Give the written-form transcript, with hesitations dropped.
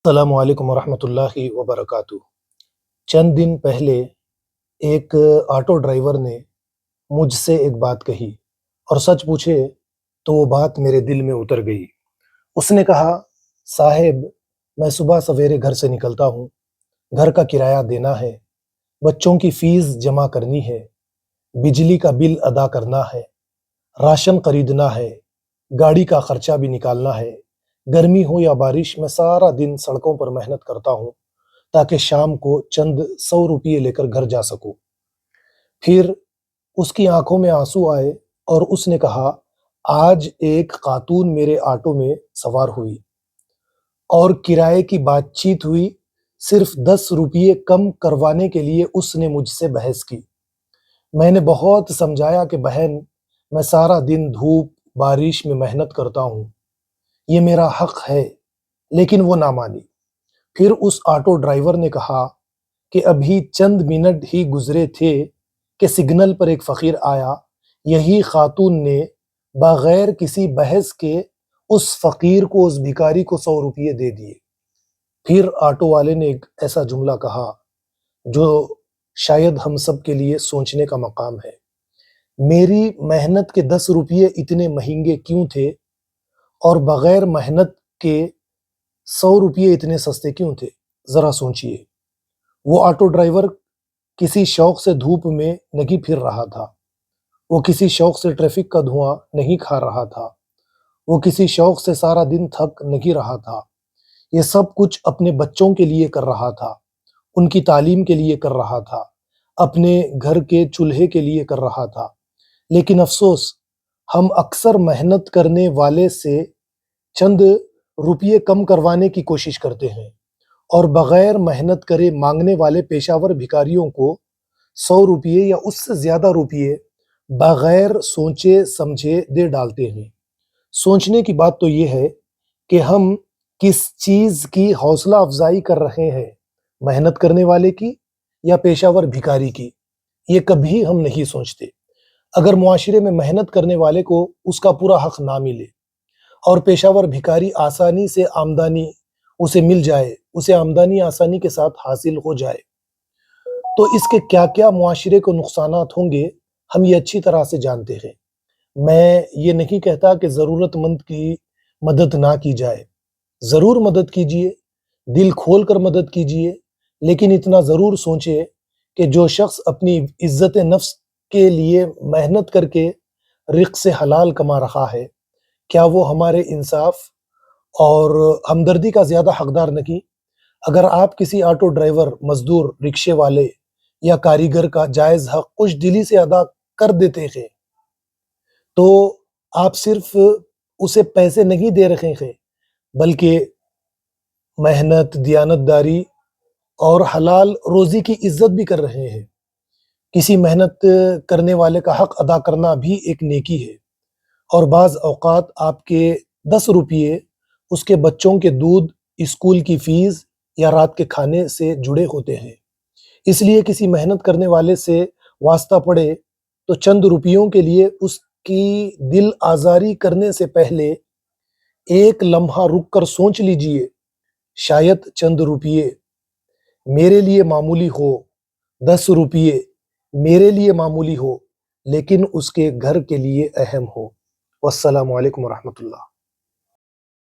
السلام علیکم ورحمۃ اللہ وبرکاتہ۔ چند دن پہلے ایک آٹو ڈرائیور نے مجھ سے ایک بات کہی اور سچ پوچھے تو وہ بات میرے دل میں اتر گئی۔ اس نے کہا، صاحب میں صبح سویرے گھر سے نکلتا ہوں، گھر کا کرایہ دینا ہے، بچوں کی فیس جمع کرنی ہے، بجلی کا بل ادا کرنا ہے، راشن خریدنا ہے، گاڑی کا خرچہ بھی نکالنا ہے۔ گرمی ہو یا بارش میں سارا دن سڑکوں پر محنت کرتا ہوں تاکہ شام کو چند 100 روپئے لے کر گھر جا سکوں۔ پھر اس کی آنکھوں میں آنسو آئے اور اس نے کہا، آج ایک خاتون میرے آٹو میں سوار ہوئی اور کرائے کی بات چیت ہوئی، صرف 10 روپئے کم کروانے کے لیے اس نے مجھ سے بحث کی۔ میں نے بہت سمجھایا کہ بہن، میں سارا دن دھوپ بارش میں محنت کرتا ہوں، یہ میرا حق ہے، لیکن وہ نہ مانی۔ پھر اس آٹو ڈرائیور نے کہا کہ ابھی چند منٹ ہی گزرے تھے کہ سگنل پر ایک فقیر آیا، یہی خاتون نے بغیر کسی بحث کے اس فقیر کو، اس بھکاری کو 100 روپئے دے دیے۔ پھر آٹو والے نے ایک ایسا جملہ کہا جو شاید ہم سب کے لیے سوچنے کا مقام ہے، میری محنت کے 10 روپئے اتنے مہنگے کیوں تھے اور بغیر محنت کے 100 روپئے اتنے سستے کیوں تھے؟ ذرا سوچئے۔ وہ آٹو ڈرائیور کسی شوق سے دھوپ میں نہیں پھر رہا تھا، وہ کسی شوق سے ٹریفک کا دھواں نہیں کھا رہا تھا، وہ کسی شوق سے سارا دن تھک نہیں رہا تھا۔ یہ سب کچھ اپنے بچوں کے لیے کر رہا تھا، ان کی تعلیم کے لیے کر رہا تھا، اپنے گھر کے چولہے کے لیے کر رہا تھا۔ لیکن افسوس، ہم اکثر محنت کرنے والے سے چند روپئے کم کروانے کی کوشش کرتے ہیں اور بغیر محنت کرے مانگنے والے پیشہ ور بھکاریوں کو 100 روپئے یا اس سے زیادہ روپئے بغیر سوچے سمجھے دے ڈالتے ہیں۔ سوچنے کی بات تو یہ ہے کہ ہم کس چیز کی حوصلہ افزائی کر رہے ہیں، محنت کرنے والے کی یا پیشہ ور بھکاری کی؟ یہ کبھی ہم نہیں سوچتے۔ اگر معاشرے میں محنت کرنے والے کو اس کا پورا حق نہ ملے اور پیشہ ور بھکاری آسانی سے آمدنی اسے مل جائے، اسے آمدنی آسانی کے ساتھ حاصل ہو جائے، تو اس کے کیا کیا معاشرے کو نقصانات ہوں گے، ہم یہ اچھی طرح سے جانتے ہیں۔ میں یہ نہیں کہتا کہ ضرورت مند کی مدد نہ کی جائے، ضرور مدد کیجیے، دل کھول کر مدد کیجیے، لیکن اتنا ضرور سوچیں کہ جو شخص اپنی عزت نفس کے لیے محنت کر کے رزق سے حلال کما رہا ہے، کیا وہ ہمارے انصاف اور ہمدردی کا زیادہ حقدار نہیں؟ اگر آپ کسی آٹو ڈرائیور، مزدور، رکشے والے یا کاریگر کا جائز حق خوش دلی سے ادا کر دیتے ہیں تو آپ صرف اسے پیسے نہیں دے رہے ہیں بلکہ محنت، دیانتداری اور حلال روزی کی عزت بھی کر رہے ہیں۔ کسی محنت کرنے والے کا حق ادا کرنا بھی ایک نیکی ہے، اور بعض اوقات آپ کے 10 روپئے اس کے بچوں کے دودھ، اسکول کی فیس یا رات کے کھانے سے جڑے ہوتے ہیں۔ اس لیے کسی محنت کرنے والے سے واسطہ پڑے تو چند روپیوں کے لیے اس کی دل آزاری کرنے سے پہلے ایک لمحہ رک کر سوچ لیجئے، شاید چند روپئے میرے لیے معمولی ہو، 10 روپئے میرے لیے معمولی ہو، لیکن اس کے گھر کے لیے اہم ہو۔ والسلام علیکم ورحمۃ اللہ۔